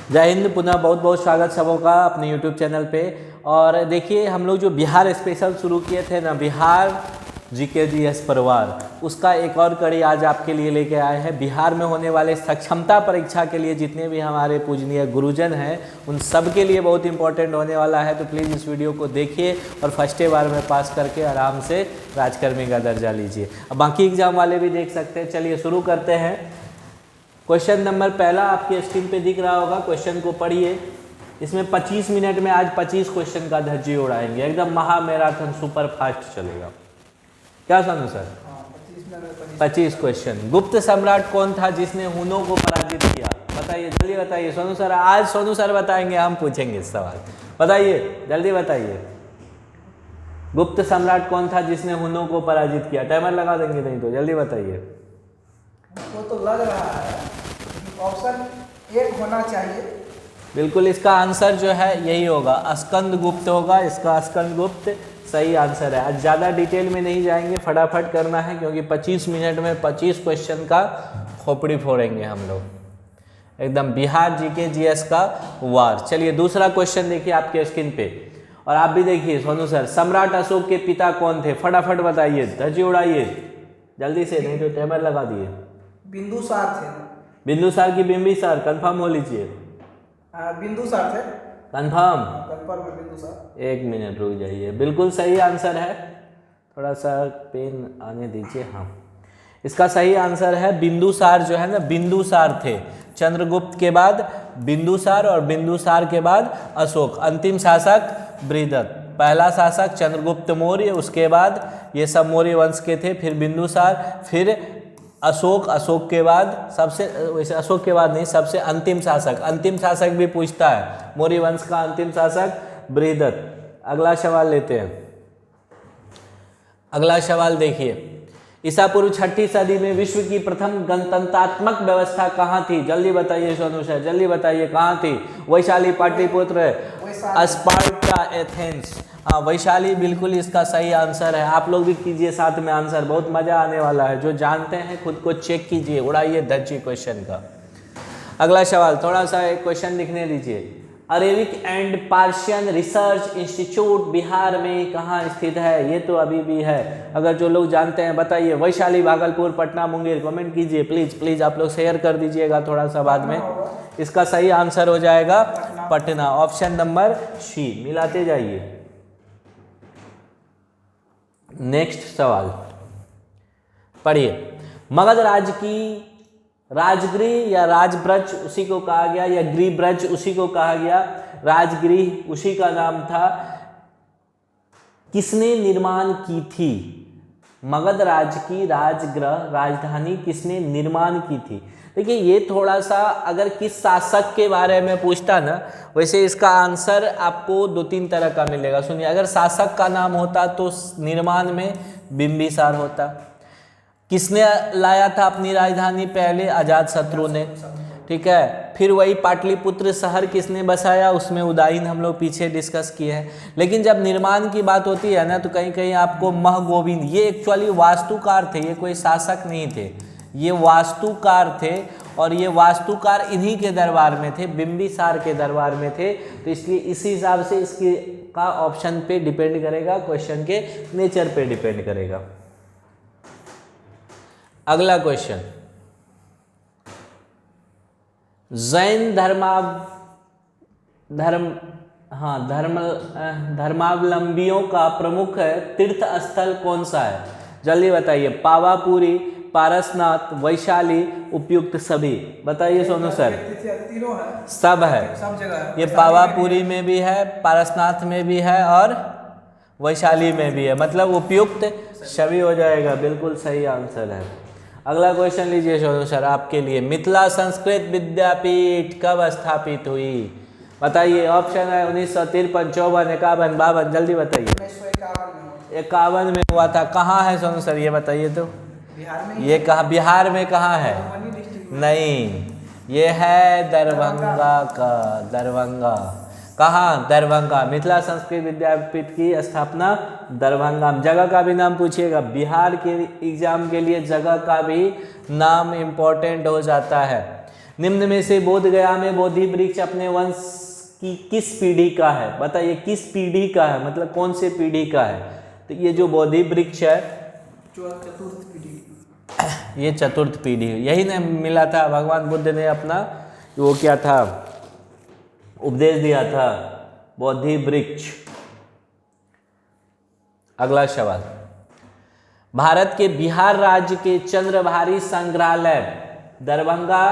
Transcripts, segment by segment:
जय हिंद। पुनः बहुत बहुत स्वागत सबों का अपने YouTube चैनल पे। और देखिए हम लोग जो बिहार स्पेशल शुरू किए थे ना, बिहार GK/GS परिवार, उसका एक और कड़ी आज आपके लिए लेके आए हैं। बिहार में होने वाले सक्षमता परीक्षा के लिए जितने भी हमारे पूजनीय गुरुजन हैं उन सब के लिए बहुत इंपॉर्टेंट होने वाला है। तो प्लीज़ इस वीडियो को देखिए और फर्स्ट बार में पास करके आराम से राजकर्मी का दर्जा लीजिए। अब बाकी एग्जाम वाले भी देख सकते हैं। चलिए शुरू करते हैं। क्वेश्चन नंबर पहला आपके स्क्रीन पे दिख रहा होगा। क्वेश्चन को पढ़िए। इसमें 25 मिनट में आज 25 क्वेश्चन का धज्जी उड़ाएंगे। एकदम महा मैराथन सुपर फास्ट चलेगा। क्या सोनू सर? 25 क्वेश्चन। गुप्त सम्राट कौन था जिसने हुनों को पराजित किया? बताइए, जल्दी बताइए सोनू सर। आज सोनू सर बताएंगे, हम पूछेंगे सवाल। बताइए, जल्दी बताइए। गुप्त सम्राट कौन था जिसने हुनों को पराजित किया? टाइमर लगा देंगे नहीं तो जल्दी बताइए। तो लग रहा है ऑप्शन एक होना चाहिए। बिल्कुल, इसका आंसर जो है यही होगा, स्कंद गुप्त होगा। इसका स्कंद गुप्त सही आंसर है। आज ज़्यादा डिटेल में नहीं जाएंगे, फटाफट करना है क्योंकि 25 मिनट में 25 क्वेश्चन का खोपड़ी फोड़ेंगे हम लोग। एकदम बिहार GK/GS का वार। चलिए दूसरा क्वेश्चन देखिए आपके स्क्रीन पे, और आप भी देखिए सोनू सर। सम्राट अशोक के पिता कौन थे? फटाफट बताइए, धज्जी उड़ाइए जल्दी से, नहीं तो टाइमर लगा दिए। बिंदुसार थे। बिंदुसार की बिंबिसार? कंफर्म हो लीजिए। बिंदुसार थे। कंफर्म? कंफर्म है बिंदुसार। एक मिनट रुक जाइए। बिल्कुल सही आंसर है। थोड़ा सा पेन आने दीजिए। हाँ, इसका सही आंसर है बिंदुसार। जो है ना, बिंदुसार थे। चंद्रगुप्त के बाद बिंदुसार और बिंदुसार के बाद अशोक। अंतिम शासक बृहदत्त। पहला शासक चंद्रगुप्त मौर्य, उसके बाद ये सब मौर्य वंश के थे, फिर बिंदुसार, फिर अशोक। अशोक के बाद सबसे, वैसे अशोक के बाद नहीं, सबसे अंतिम शासक। अंतिम शासक भी पूछता है, मौर्य वंश का अंतिम शासक बृहदत्त। अगला सवाल लेते हैं। अगला सवाल देखिए। ईसा पूर्व 6ठी सदी में विश्व की प्रथम गणतंत्रात्मक व्यवस्था कहाँ थी? जल्दी बताइए सोनू सर, जल्दी बताइए कहाँ थी? Vaishali, Pataliputra, Sparta, Athens. हाँ, वैशाली बिल्कुल इसका सही आंसर है। आप लोग भी कीजिए साथ में आंसर, बहुत मजा आने वाला है। जो जानते हैं खुद को चेक कीजिए, उड़ाइए धज्जी क्वेश्चन का। अगला सवाल, थोड़ा सा एक क्वेश्चन लिखने दीजिए। Arabic and Persian research institute Bihar में कहाँ स्थित है? ये तो अभी भी है। अगर जो लोग जानते हैं बताइए। वैशाली, भागलपुर, पटना, मुंगेर। कमेंट कीजिए प्लीज प्लीज। आप लोग शेयर कर दीजिएगा थोड़ा सा बाद में। इसका सही आंसर हो जाएगा पटना। ऑप्शन नंबर सी, मिलाते जाइए। नेक्स्ट सवाल पढ़िए। मगध राज्य की राजगृह या राजब्रज उसी को कहा गया, या गृहब्रज उसी को कहा गया। राजगृह उसी का नाम था। किसने निर्माण की थी? मगध राज्य की राजगृह राजधानी किसने निर्माण की थी? देखिए, ये थोड़ा सा अगर किस शासक के बारे में पूछता ना, वैसे इसका आंसर आपको 2-3 तरह का मिलेगा। सुनिए, अगर शासक का नाम होता तो निर्माण में बिंबिसार होता। किसने लाया था अपनी राजधानी? पहले अजातशत्रु ने, ठीक है। फिर वही पाटलिपुत्र शहर किसने बसाया? उसमें उदायन हम लोग पीछे डिस्कस किए हैं। लेकिन जब निर्माण की बात होती है ना, तो कहीं कहीं आपको महगोविंद, ये एक्चुअली वास्तुकार थे, ये कोई शासक नहीं थे, ये वास्तुकार थे। और ये वास्तुकार इन्हीं के दरबार में थे, बिंबिसार के दरबार में थे। तो इसलिए इस हिसाब से इसकी का ऑप्शन पे डिपेंड करेगा, क्वेश्चन के नेचर पे डिपेंड करेगा। अगला क्वेश्चन, जैन धर्मावलंबियों का प्रमुख तीर्थ स्थल कौन सा है? जल्दी बताइए। पावापुरी, पारसनाथ, वैशाली, उपयुक्त सभी। बताइए सोनू सर। तीनों है, सब है, सब जगह है। ये पावापुरी में भी है, पारसनाथ में भी है और वैशाली में भी है, मतलब उपयुक्त सभी हो जाएगा। बिल्कुल सही आंसर है। अगला क्वेश्चन लीजिए सोनू सर आपके लिए। मिथिला संस्कृत विद्यापीठ कब स्थापित हुई? बताइए। ऑप्शन है 1953, 54, 51, 52। जल्दी बताइए। 1951 में हुआ था। कहाँ है सोनू सर, ये बताइए तो। बिहार में। ये कहाँ? बिहार में कहाँ है? नहीं, ये है दरभंगा का। दरभंगा कहाँ? दरभंगा। मिथिला संस्कृत विद्यापीठ की स्थापना दरभंगा में। जगह का भी नाम पूछिएगा, बिहार के एग्जाम के लिए जगह का भी नाम इम्पोर्टेंट हो जाता है। निम्न में से बोध गया में बोधि वृक्ष अपने वंश की किस पीढ़ी का है? बताइए किस पीढ़ी का है, मतलब कौन से पीढ़ी का है? तो ये जो बोधि वृक्ष है चतुर्थ पीढ़ी, ये चतुर्थ पीढ़ी, यही ने मिला था भगवान बुद्ध ने अपना वो क्या था उपदेश दिया था, बोधि वृक्ष। अगला सवाल, भारत के बिहार राज्य के चंद्रभारी संग्रहालय दरभंगा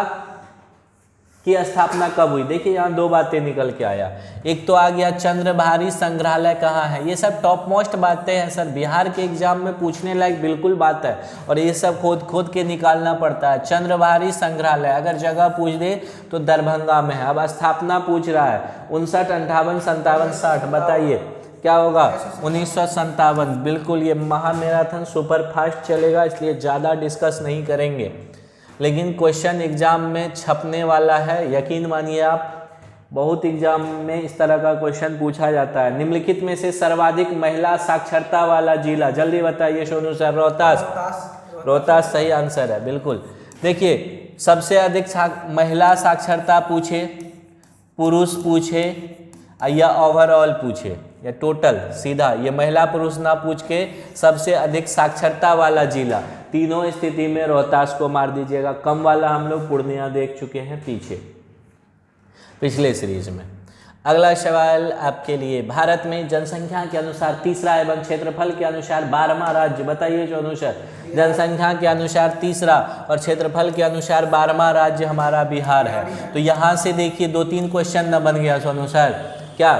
की स्थापना कब हुई? देखिए यहाँ दो बातें निकल के आया, एक तो आ गया चंद्रभारी संग्रहालय कहाँ है। ये सब टॉप मोस्ट बातें हैं सर, बिहार के एग्जाम में पूछने लायक बिल्कुल बात है, और ये सब खोद के निकालना पड़ता है। चंद्रभारी संग्रहालय अगर जगह पूछ दे तो दरभंगा में है। अब स्थापना पूछ रहा है 59, 58, 57, 60, बताइए क्या होगा? 1957। बिल्कुल, ये महामैराथन सुपर फास्ट चलेगा इसलिए ज़्यादा डिस्कस नहीं करेंगे, लेकिन क्वेश्चन एग्जाम में छपने वाला है, यकीन मानिए आप। बहुत एग्जाम में इस तरह का क्वेश्चन पूछा जाता है। निम्नलिखित में से सर्वाधिक महिला साक्षरता वाला जिला, जल्दी बताइए सोनू सर। रोहतास सही आंसर है, बिल्कुल। देखिए सबसे अधिक महिला साक्षरता पूछे, पुरुष पूछे या ओवरऑल पूछे या टोटल, सीधा ये महिला पुरुष ना पूछ के सबसे अधिक साक्षरता वाला जिला, तीनों स्थिति में रोहतास को मार दीजिएगा। कम वाला हम लोग पूर्णिया देख चुके हैं पीछे पिछले सीरीज में। अगला सवाल आपके लिए, भारत में जनसंख्या के अनुसार तीसरा एवं क्षेत्रफल के अनुसार 12वां राज्य, बताइए जो अनुसार जनसंख्या के अनुसार तीसरा और क्षेत्रफल के अनुसार 12वां राज्य हमारा बिहार है। तो यहाँ से देखिए 2-3 क्वेश्चन न बन गया सोनू सर। क्या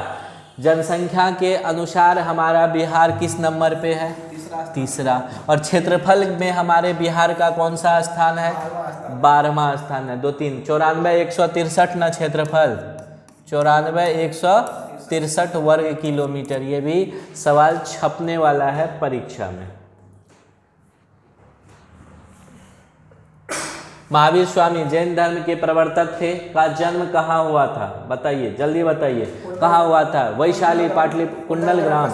जनसंख्या के अनुसार हमारा बिहार किस नंबर पे है? तीसरा। और क्षेत्रफल में हमारे बिहार का कौन सा स्थान है? 12वां स्थान है। 2-3 94 163 ना क्षेत्रफल, 94 163 वर्ग किलोमीटर। ये भी सवाल छपने वाला है परीक्षा में। महावीर स्वामी जैन धर्म के प्रवर्तक थे, का जन्म कहाँ हुआ था? बताइए जल्दी बताइए, कहाँ हुआ था? वैशाली, पाटली, कुंडल ग्राम।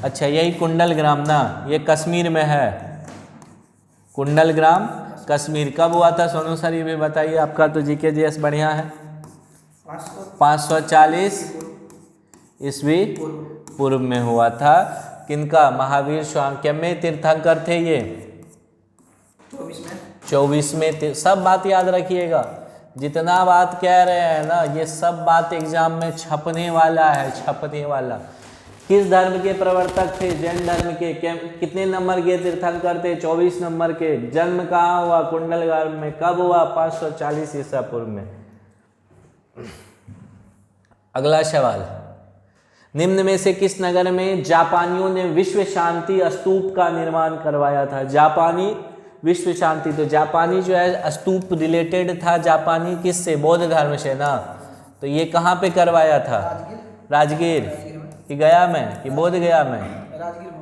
अच्छा यही कुंडल ग्राम ना, ये कश्मीर में है। कुंडल ग्राम कश्मीर। कब हुआ था सोनू सर ये भी बताइए, आपका तो जीके जीएस बढ़िया है। 540 ईस्वी पूर्व में हुआ था। किनका? महावीर स्वामी। क्या में तीर्थंकर थे ये? 24 में। सब बात याद रखिएगा, जितना बात कह रहे हैं ना ये सब बात एग्जाम में छपने वाला है, छपने वाला। किस धर्म के प्रवर्तक थे? जैन धर्म के। कितने नंबर के तीर्थंकर थे? 24 नंबर के। जन्म कहाँ हुआ? कुंडल ग्राम में। कब हुआ? 540 ईसा पूर्व में। अगला सवाल, निम्न में से किस नगर में जापानियों ने विश्व शांति स्तूप का निर्माण करवाया था? जापानी विश्व शांति, तो जापानी जो है स्तूप रिलेटेड था जापानी किससे? बौद्ध धर्म से ना। तो ये कहाँ पे करवाया था? राजगीर कि गया में कि बोध गया में? राजगीर में।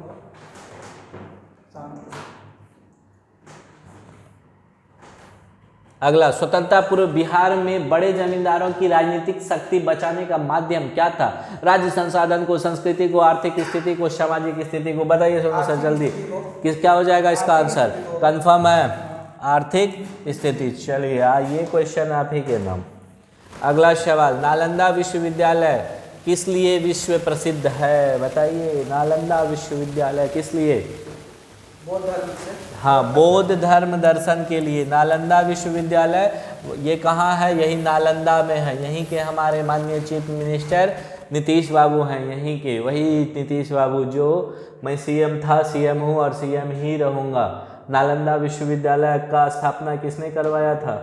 अगला, स्वतंत्रता पूर्व बिहार में बड़े जमींदारों की राजनीतिक शक्ति बचाने का माध्यम क्या था? राज्य संसाधन को, संस्कृति को, आर्थिक स्थिति को, सामाजिक स्थिति को। बताइए सोनू सर जल्दी, किस क्या हो जाएगा इसका आंसर? कंफर्म है, आर्थिक स्थिति। चलिए ये क्वेश्चन आप ही के नाम। अगला सवाल, नालंदा विश्वविद्यालय किस लिए विश्व प्रसिद्ध है? बताइए नालंदा विश्वविद्यालय किस लिए? बौद्ध धर्म से। हाँ, बौद्ध धर्म दर्शन के लिए नालंदा विश्वविद्यालय। ये कहाँ है? यही नालंदा में है। यहीं के हमारे माननीय चीफ मिनिस्टर नीतीश बाबू हैं, यहीं के वही नीतीश बाबू जो मैं सीएम था, सीएम हूँ और सीएम ही रहूँगा। नालंदा विश्वविद्यालय का स्थापना किसने करवाया था?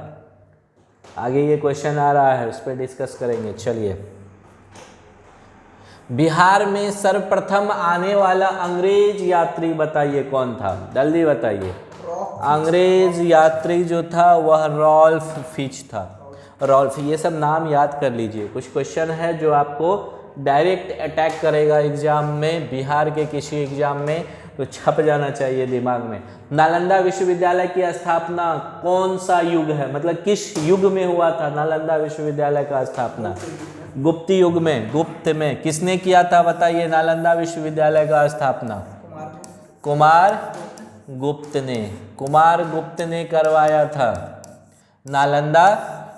आगे ये क्वेश्चन आ रहा है, उस पर डिस्कस करेंगे। चलिए, बिहार में सर्वप्रथम आने वाला अंग्रेज यात्री बताइए कौन था? जल्दी बताइए। अंग्रेज यात्री जो था वह रॉल्फ फिच था। रॉल्फ, ये सब नाम याद कर लीजिए। कुछ क्वेश्चन है जो आपको डायरेक्ट अटैक करेगा एग्जाम में, बिहार के किसी एग्जाम में, तो छप जाना चाहिए दिमाग में। नालंदा विश्वविद्यालय की स्थापना कौन सा युग है, मतलब किस युग में हुआ था नालंदा विश्वविद्यालय का स्थापना? गुप्त युग में। गुप्त में किसने किया था बताइए नालंदा विश्वविद्यालय का स्थापना? कुमार गुप्त ने। कुमार गुप्त ने करवाया था नालंदा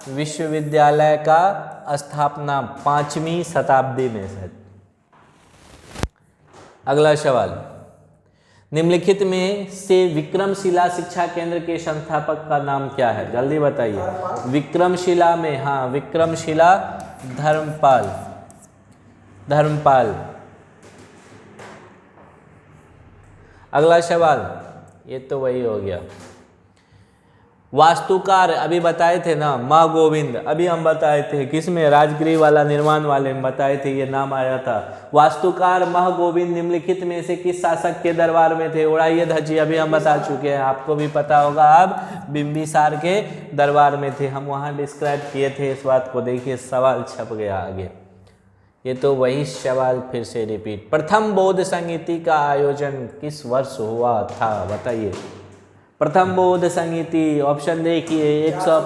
विश्वविद्यालय का स्थापना 5वीं शताब्दी में है। अगला सवाल, निम्नलिखित में से विक्रमशिला शिक्षा केंद्र के संस्थापक का नाम क्या है? जल्दी बताइए। विक्रमशिला में, हाँ, विक्रमशिला धर्मपाल। अगला सवाल, ये तो वही हो गया। वास्तुकार अभी बताए थे ना, माँ गोविंद, अभी हम बताए थे किसमें, राजगृह वाला निर्माण वाले में बताए थे, ये नाम आया था। वास्तुकार माँ गोविंद निम्नलिखित में से किस शासक के दरबार में थे? उड़ाइए धज्जी, अभी हम बता चुके हैं, आपको भी पता होगा। अब बिंबिसार के दरबार में थे, हम वहाँ डिस्क्राइब किए थे इस बात को। देखिए सवाल छप गया आगे, ये तो वही सवाल फिर से रिपीट। प्रथम बौद्ध संगीति का आयोजन किस वर्ष हुआ था? बताइए। प्रथम बौद्ध संगीति, ऑप्शन देखिए 100।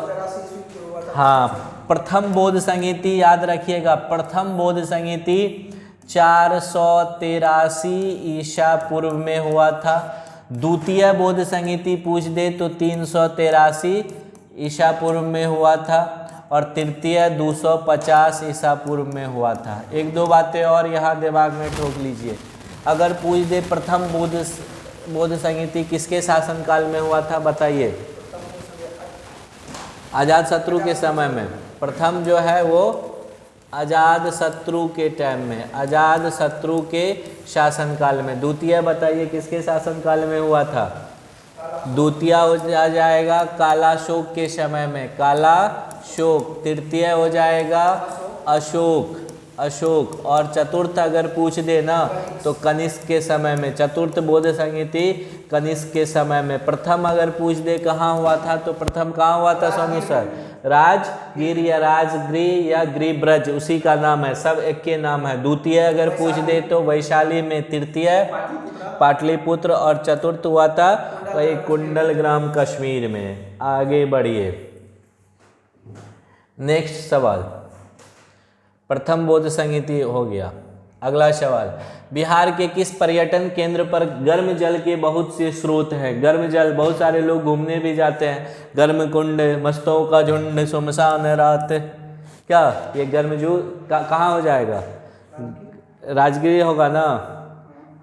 हाँ, प्रथम बौद्ध संगीति याद रखिएगा, प्रथम बौद्ध संगीति 483 ईसा पूर्व में हुआ था। द्वितीय बौद्ध संगीति पूछ दे तो 383 ईसा पूर्व में हुआ था, और तृतीय 250 ईसा पूर्व में हुआ था। एक दो बातें और यहाँ दिमाग में ठोक लीजिए। अगर पूछ दे प्रथम बौद्ध संगीति किसके शासनकाल में हुआ था? बताइए। अजातशत्रु के समय में। प्रथम जो है वो अजातशत्रु के टाइम में, अजातशत्रु के शासनकाल में। द्वितीय बताइए किसके शासनकाल में हुआ था? द्वितीय हो जाएगा कालाशोक के समय में, कालाशोक। तृतीय हो जाएगा अशोक, और चतुर्थ अगर पूछ दे ना तो कनिष्क के समय में। चतुर्थ बौद्ध संगीति कनिष्क के समय में। प्रथम अगर पूछ दे कहाँ हुआ था तो प्रथम कहाँ हुआ था सोनू सर? राजगीर या राजगृह या गृहब्रज, उसी का नाम है, सब एक के नाम है। द्वितीय अगर पूछ दे तो वैशाली में। तृतीय पाटलिपुत्र, और चतुर्थ हुआ था वही कुंडलग्राम कश्मीर में। आगे बढ़िए, नेक्स्ट सवाल। प्रथम बौद्ध संगीति हो गया। अगला सवाल, बिहार के किस पर्यटन केंद्र पर गर्म जल के बहुत से स्रोत हैं? गर्म जल, बहुत सारे लोग घूमने भी जाते हैं। गर्म कुंड, मस्तों का झुंड, सुमसान रात, क्या ये गर्म जू कहाँ हो जाएगा? राजगीर होगा ना?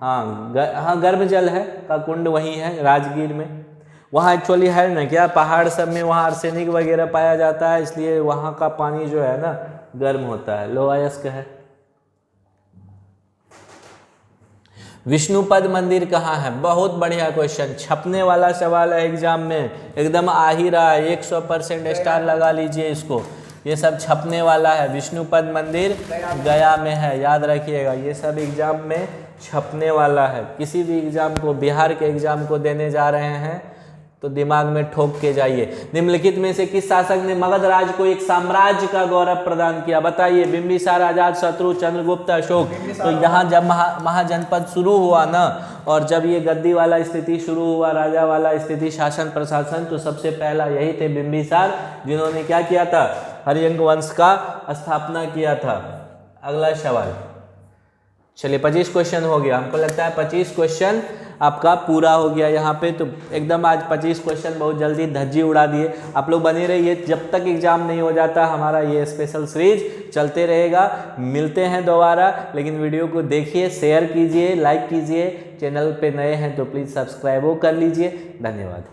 हाँ, गर्म जल है का कुंड वही है राजगीर में। वहाँ एक्चुअली है ना क्या, पहाड़ सब में वहाँ आर्सेनिक वगैरह पाया जाता है, इसलिए वहाँ का पानी जो है ना गर्म होता है, लोहा अयस्क है। विष्णुपद मंदिर कहाँ है? बहुत बढ़िया क्वेश्चन, छपने वाला सवाल है एग्जाम में, एकदम आ ही रहा है। 100% स्टार लगा लीजिए इसको, ये सब छपने वाला है। विष्णुपद मंदिर गया में है, याद रखिएगा, ये सब एग्जाम में छपने वाला है। किसी भी एग्जाम को, बिहार के एग्जाम को देने जा रहे हैं तो दिमाग में ठोक के जाइए। निम्नलिखित में से किस शासक ने मगध राज को एक साम्राज्य का गौरव प्रदान किया? बताइए। बिंबिसार, अजातशत्रु, चंद्रगुप्त, अशोक। तो यहाँ जब महाजनपद शुरू हुआ ना, और जब ये गद्दी वाला स्थिति शुरू हुआ, राजा वाला स्थिति, शासन प्रशासन, तो सबसे पहला यही थे बिंबिसार, जिन्होंने क्या किया था? हरियंक वंश का स्थापना किया था। अगला सवाल, चलिए 25 क्वेश्चन हो गया, हमको लगता है 25 क्वेश्चन आपका पूरा हो गया यहाँ पे। तो एकदम आज 25 क्वेश्चन बहुत जल्दी धज्जी उड़ा दिए। आप लोग बने रहिए, जब तक एग्जाम नहीं हो जाता हमारा ये स्पेशल सीरीज चलते रहेगा। मिलते हैं दोबारा, लेकिन वीडियो को देखिए, शेयर कीजिए, लाइक कीजिए। चैनल पे नए हैं तो प्लीज़ सब्सक्राइब कर लीजिए। धन्यवाद।